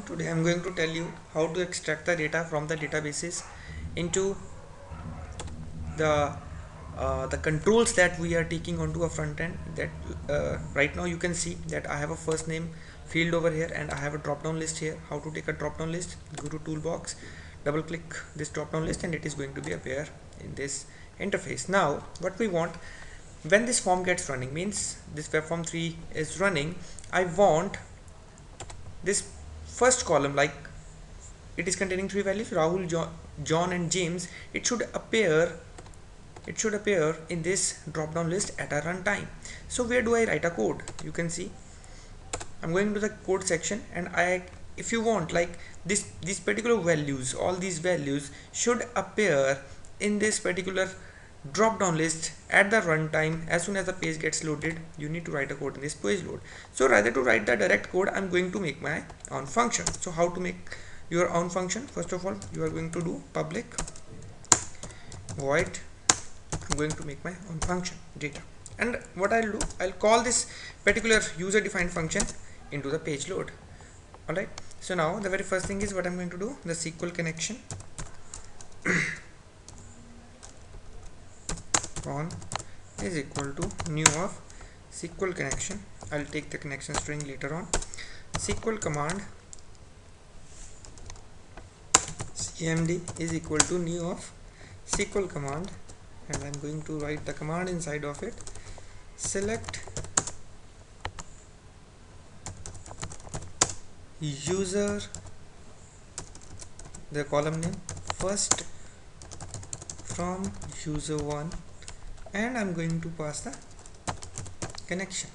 Today I'm going to tell you how to extract the data from the databases into the the controls that we are taking onto a front end. That right now you can see that I have a first name field over here and I have a drop down list here. How to take a drop down list? Go to toolbox, double click this drop down list, and it is going to be appear in this interface. Now what we want, when this form gets running, means this web form 3 is running, I want this first column, like it is containing three values, Rahul, John and James. It should appear in this drop down list at a runtime. So where do I write a code? You can see I'm going to the code section, and if you want, like these particular values, all these values should appear in this particular drop down list at the runtime. As soon as the page gets loaded, you need to write a code in this page load. So rather to write the direct code, I'm going to make my own function. So how to make your own function? First of all, you are going to do public void. I'm going to make my own function data, and what I'll do, I'll call this particular user defined function into the page load. Alright, so now the very first thing is what I'm going to do, the SQL connection on is equal to new of SQL connection. I'll take the connection string later on. SQL command cmd is equal to new of SQL command, and I'm going to write the command inside of it. Select user, the column name first from user 1, and I'm going to pass the connection.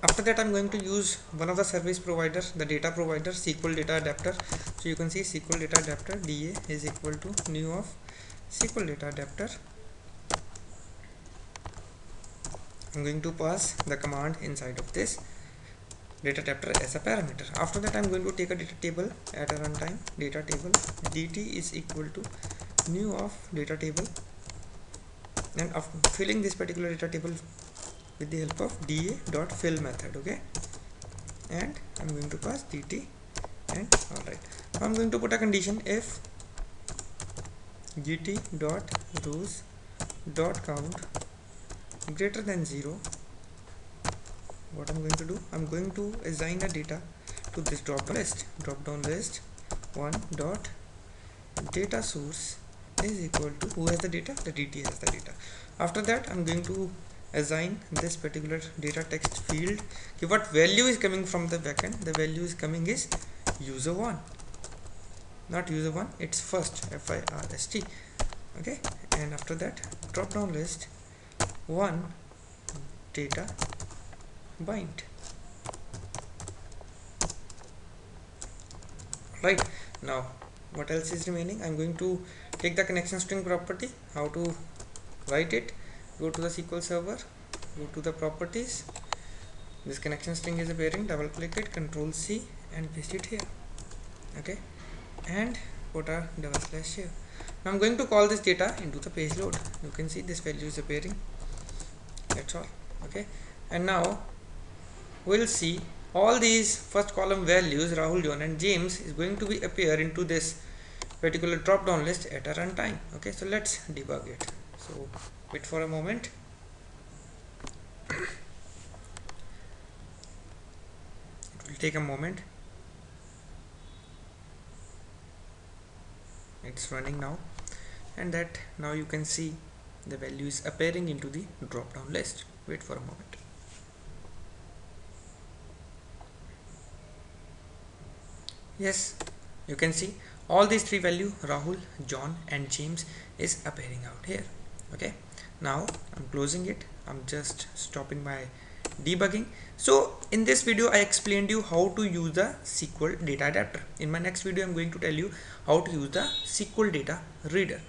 After that, I'm going to use one of the service providers, the data provider, SQL data adapter. So you can see SQL data adapter DA is equal to new of SQL data adapter. I'm going to pass the command inside of this data adapter as a parameter. After that, I'm going to take a data table at a runtime. Data table dt is equal to new of data table, and after filling this particular data table with the help of da.fill method. Okay, and I'm going to pass dt, and alright, I'm going to put a condition if gt.rows dot count greater than 0. What I'm going to do, I'm going to assign a data to this drop down list 1 dot data source is equal to who has the data, the dt has the data. After that, I'm going to assign this particular data text field. Okay, what value is coming from the backend? The value is coming is user 1, not user 1, it's first, first. Okay, and after that, drop down list 1 data bind. Right, now what else is remaining? I'm going to take the connection string property. How to write it? Go to the SQL server, go to the properties, this connection string is appearing, double click it, control C and paste it here. Okay, and put a double slash here. Now I'm going to call this data into the page load. You can see this value is appearing, that's all. Okay, and now we'll see all these first column values, Rahul, John and James, is going to be appear into this particular drop down list at a runtime. Okay, so let's debug it. So wait for a moment. It will take a moment. It's running now, and that now you can see the value is appearing into the drop down list. Wait for a moment. Yes, you can see all these three values, Rahul, John and James, is appearing out here. Okay, now I'm closing it. I'm just stopping my debugging. So in this video, I explained you how to use the SQL data adapter. In my next video, I'm going to tell you how to use the SQL data reader.